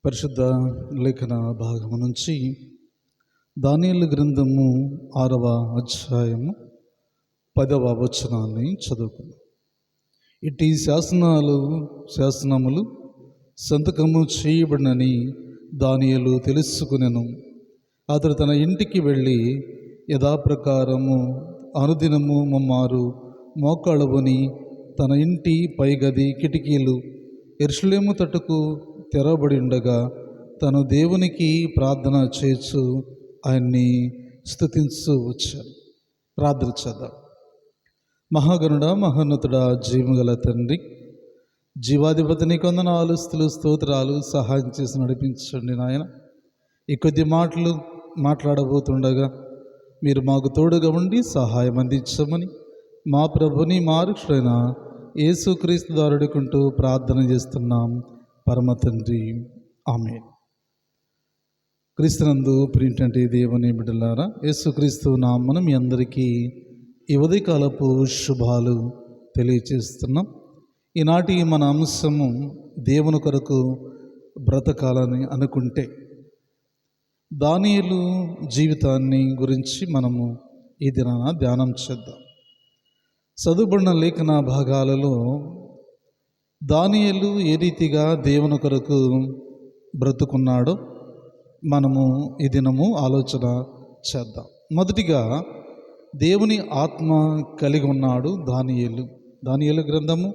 పరిశుద్ధ లేఖన భాగము నుంచి దానియేలు గ్రంథము 6వ అధ్యాయము 10వ వచనాన్ని చదువుకున్నాం. ఇట్టి శాసనములు సంతకము చేయబడినని దానియేలు తెలుసుకునెను. అతడు తన ఇంటికి వెళ్ళి యథాప్రకారము అనుదినము ముమ్మారు మోకాళ్ళుని తన ఇంటి పైగది కిటికీలు యెరూషలేము తట్టుకు తెరవబడి ఉండగా తను దేవునికి ప్రార్థన చేయొచ్చు ఆయన్ని స్తుతించు వచ్చాను. ప్రార్థన చేద్దాం. మహాగణుడ, మహోన్నతుడా, జీవగల తండ్రి, జీవాధిపతిని కొందనాలు, స్తోత్రాలు, సహాయం చేసి నడిపించండి నాయన. ఈ కొద్ది మాటలు మాట్లాడబోతుండగా మీరు మాకు తోడుగా ఉండి సహాయం అందించమని మా ప్రభుని మా రక్షకుడైన యేసుక్రీస్తు దారుడుకుంటూ ప్రార్థన చేస్తున్నాం పరమ తండ్రి, ఆమేన్. క్రీస్తునందు ప్రియమైనటువంటి దేవుని బిడ్డలారా, యేసుక్రీస్తు నామమున మీ అందరికీ ఈ ఉదయకాలపు శుభాలు తెలియచేస్తున్నాం. ఈనాటి మన అంశము దేవుని కొరకు బ్రతకాలని అనుకుంటే దానియేలు జీవితాన్ని గురించి మనము ఈ దినాన ధ్యానం చేద్దాం. చదువుబడిన లేఖన భాగాలలో దానియేలు ఏ రీతిగా దేవుని కొరకు బ్రతుకున్నాడో మనము ఈ దినము ఆలోచన చేద్దాం. మొదటిగా దేవుని ఆత్మ కలిగి ఉన్నాడు దానియేలు. దానియేలు గ్రంథము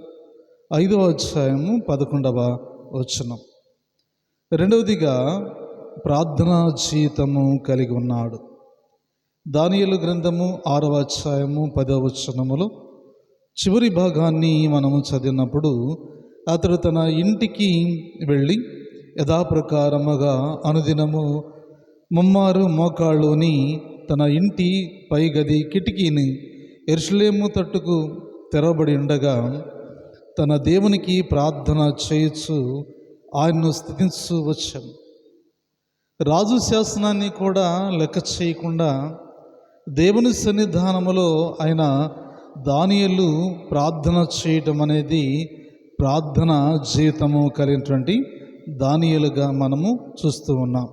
5వ అధ్యాయము 11వ వచనం. రెండవదిగా ప్రార్థనా జీవితము కలిగి ఉన్నాడు. దానియేలు గ్రంథము 6వ అధ్యాయము 10వ వచనములో చివరి భాగాన్ని మనము చదివినప్పుడు అతడు తన ఇంటికి వెళ్ళి యథాప్రకారముగా అనుదినము ముమ్మారు మోకాళ్ళుని తన ఇంటి పైగది కిటికీని యెరూషలేము తట్టుకు తెరవబడి ఉండగా తన దేవునికి ప్రార్థన చేయొచ్చు ఆయన్ను స్తుతించు వచ్చాను. రాజు శాసనాన్ని కూడా లెక్క చేయకుండా దేవుని సన్నిధానములో ఆయన దానియేలు ప్రార్థన చేయటం అనేది ప్రార్థన జీవితము కలిగినటువంటి దానియేలుగా మనము చూస్తూ ఉన్నాం.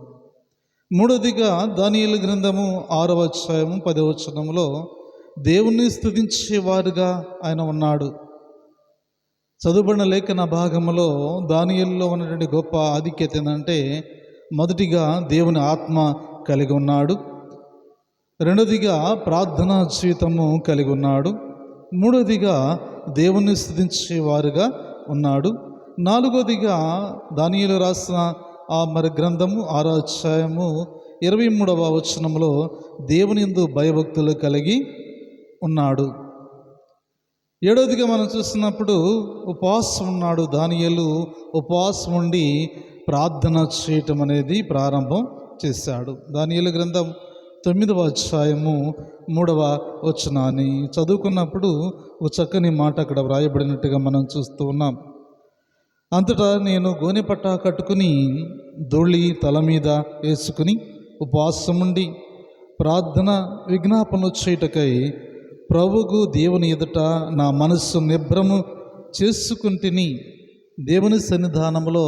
మూడవదిగా దానియేలు గ్రంథము 6వ అధ్యాయము 10వ వచనంలో దేవుణ్ణి స్తుతించేవారుగా ఆయన ఉన్నాడు. చదువుబడిన లేఖన భాగంలో దానియేలులో ఉన్నటువంటి గొప్ప ఆధిక్యత ఏంటంటే, మొదటిగా దేవుని ఆత్మ కలిగి ఉన్నాడు, రెండవదిగా ప్రార్థనా జీవితము కలిగి ఉన్నాడు, మూడవదిగా దేవుణ్ణి స్తుతించేవారుగా ఉన్నాడు, నాలుగవదిగా దానియేలు రాసిన గ్రంథము 6వ అధ్యాయము 23వ వచనంలో దేవుని యందు భయభక్తులు కలిగి ఉన్నాడు. ఏడవదిగా మనం చూస్తున్నప్పుడు ఉపవాసం ఉన్నాడు. దానియేలు ఉపవాసం ఉండి ప్రార్థన చేయటం అనేది ప్రారంభం చేశాడు. దానియేలు గ్రంథం 9వ అధ్యాయము 3వ వచనాన్ని చదువుకున్నప్పుడు ఒక చక్కని మాట అక్కడ వ్రాయబడినట్టుగా మనం చూస్తూ ఉన్నాం. అంతటా నేను గోనెపట్ట కట్టుకుని ధూళి తల మీద వేసుకుని ఉపవాసముండి ప్రార్థన విజ్ఞాపనలు చేయుటకై ప్రభువుకు దేవుని ఎదుట నా మనస్సు నిబ్రము చేసుకుంటుని. దేవుని సన్నిధానంలో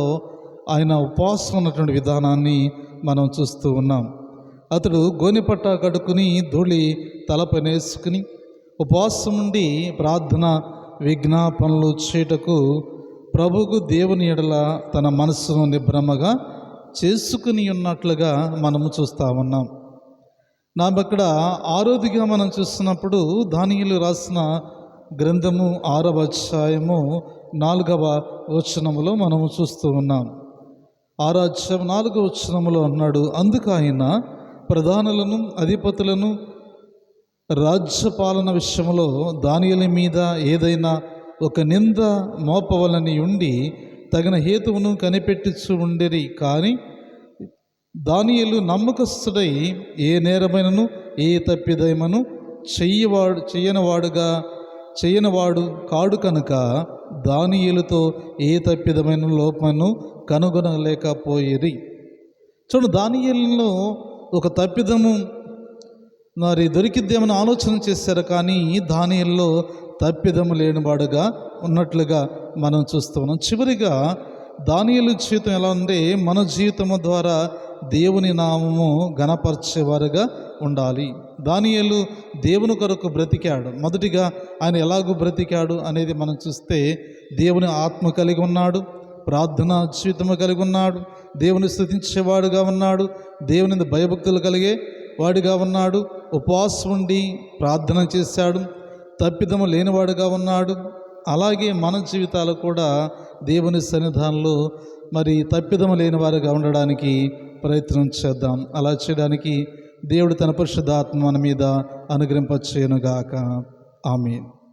ఆయన ఉపవాసం ఉన్నటువంటి విధానాన్ని మనం చూస్తూ ఉన్నాం. అతడు గోనెపట్ట కట్టుకుని ధూళి తలపైన వేసుకుని ఉపవాసం ఉండి ప్రార్థన విజ్ఞాపనలు చేయుటకు ప్రభువుకు దేవుని ఎడల తన మనస్సును నిబ్రమగా చేసుకుని ఉన్నట్లుగా మనము చూస్తూ ఉన్నాం. అక్కడ ఆరోదిగా మనం చూస్తున్నప్పుడు దానియేలు రాసిన గ్రంథము 6వ అధ్యాయము 4వ వచనములో మనము చూస్తూ ఉన్నాం. 6వ అధ్యాయం 4వ వచనములో అన్నాడు, అందుకు ఆయన ప్రధానులను అధిపతులను రాజ్యపాలన విషయంలో దానియేలు మీద ఏదైనా ఒక నింద మోపవలని ఉండి తగిన హేతువును కనిపెట్టుచు ఉండేది. కానీ దానియేలు నమ్మకస్తుడై ఏ నేరమైనను ఏ తప్పిదమైనను చేయనివాడు కాడు కనుక దానియేలుతో ఏ తప్పిదమైన లోపమును కనుగొనలేకపోయేది. చూడు, దానియేలులో ఒక తప్పిదము మరి దొరికిద్దేమని ఆలోచన చేశారు, కానీ దానియేలులో తప్పిదము లేనివాడుగా ఉన్నట్లుగా మనం చూస్తున్నాం. చివరిగా దానియేలు జీవితం ఎలా ఉంటే మన జీవితము ద్వారా దేవుని నామము ఘనపరిచేవారుగా ఉండాలి. దానియేలు దేవుని కొరకు బ్రతికాడు. మొదటిగా ఆయన ఎలాగూ బ్రతికాడు అనేది మనం చూస్తే దేవుని ఆత్మ కలిగి ఉన్నాడు, ప్రార్థనా జీవితము కలిగి ఉన్నాడు, దేవుని స్తుతించేవాడుగా ఉన్నాడు, దేవుని భయభక్తులు కలిగే వాడిగా ఉన్నాడు, ఉపవాసం ఉండి ప్రార్థన చేశాడు, తప్పిదము లేనివాడుగా ఉన్నాడు. అలాగే మన జీవితాలు కూడా దేవుని సన్నిధానంలో మరి తప్పిదము లేని వారుగా ఉండడానికి ప్రయత్నం చేద్దాం. అలా చేయడానికి దేవుడు తన పరిశుద్ధాత్మ మన మీద అనుగ్రహింపచేయునుగాక. ఆమేన్.